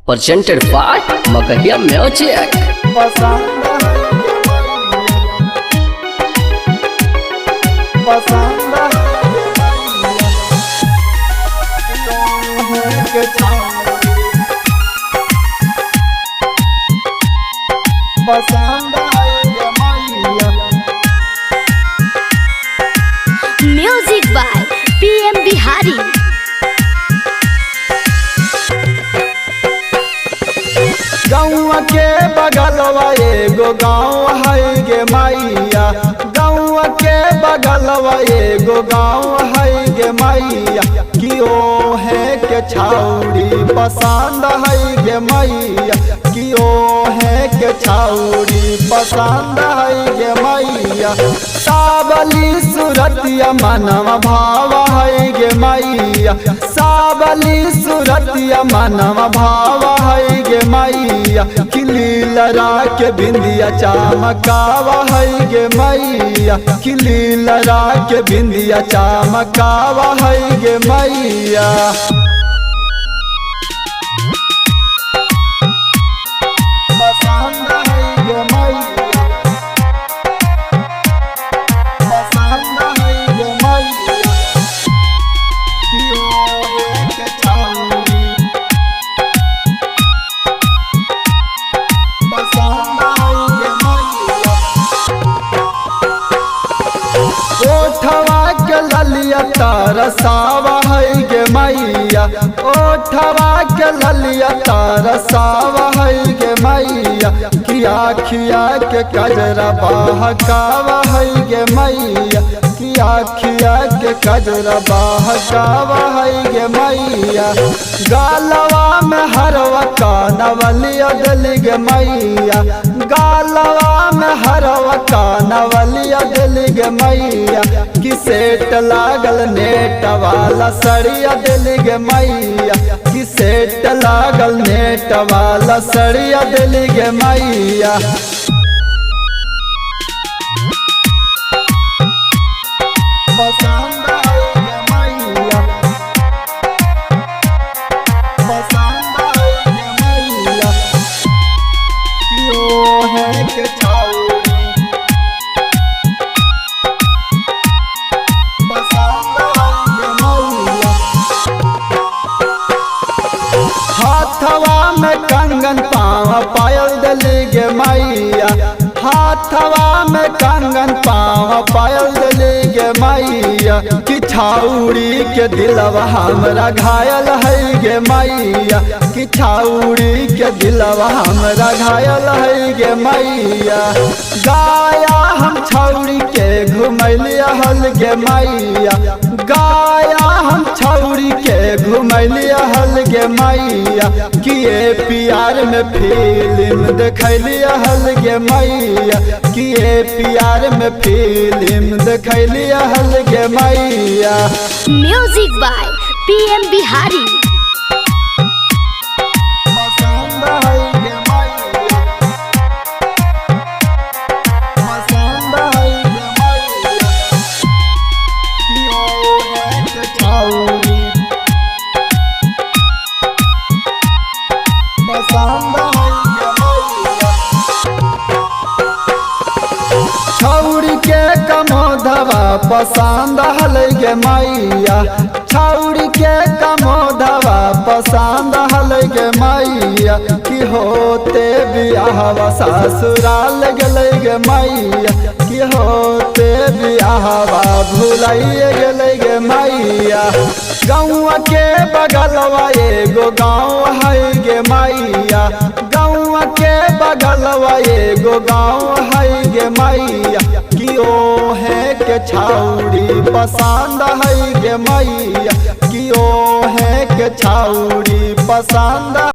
presented by Makahia Music. Music by PM Bihari. गाँव के बगलवा एगो गाँव है गे मैया, गाँव के बगलवा एगो गाँव है गे मैया, कियो है के छाउड़ी पसंद है गे मैया, कियो है के छाउड़ी पसंद है गे मैया। सावली सूरतिया मनवा भाव है गे मैया, सावली सूरतिया मनवा भाव है गे मैया, खिली लड़ा के बिंदिया चमकावा है गे मैया, खिली लड़ा के बिंदिया चमकावा है गे मैया। पसंद है गे मैया, पसंद है गे मैया, कियो के छाउड़ी पसंद है गे मैया। ओठवा के ललिया तरसावा है गे मैया, ओठवा के ललिया तरसावा है गे मैया, खिया खिया के कजरा बहकावा है गे मैया, खिया खिया के कजरा बहकावा है गे मैया। गालवा में हरवा कानवलिया दिल गे मैया, गालवा में हरवा कानवलिया दिल गे मैया, कि सेट लागल नेट वाला सड़िया दिल गे मैया, कि सेट लागल नेट वाला सड़िया दिल गे मैया। पसंद है गे मैया, पसंद है गे मैया, कियो है के छाउड़ी पसंद है गे मैया। हाथवा में कंगन पाँव पायल दिल गे मैया, हाथवा में कंगन पाँव पायल दिल गे मैया, कि छाउड़ी के दिलवा हमरा घायल है गे मैया, कि छाउड़ी के दिलवा हमरा घायल है गे मैया। गाया हम छाउड़ी के घुमैलिया हल गे मैया, गाया हम छाउड़ी के घुमैलिया हल गे मैया, कि ये प्यार में फिल्म देखैलिया हल गे मैया, कि ये प्यार में फिल्म देखैलिया हल गे मैया। Music by PM Bihari. पसंद है गे मैया, पसंद है गे मैया, कियो है के छाउड़ी पसंद है गे मैया। छाउड़ी के कमोधवा पसंद हल गे मैया, छाउड़ी के कमोधवा पसंद हल गे मैया, कि होते बियाहवा ससुराल गेलै गे मैया, कि होते बियाहवा भुलाइए गेलै गे मैया। गाँव के बगलवा एगो गाँव है गे मैया, गाँव के बगलवा एगो गाँव है गे मैया, कियो है के छाउड़ी पसंद है गे मैया, कियो है के छाउड़ी पसंद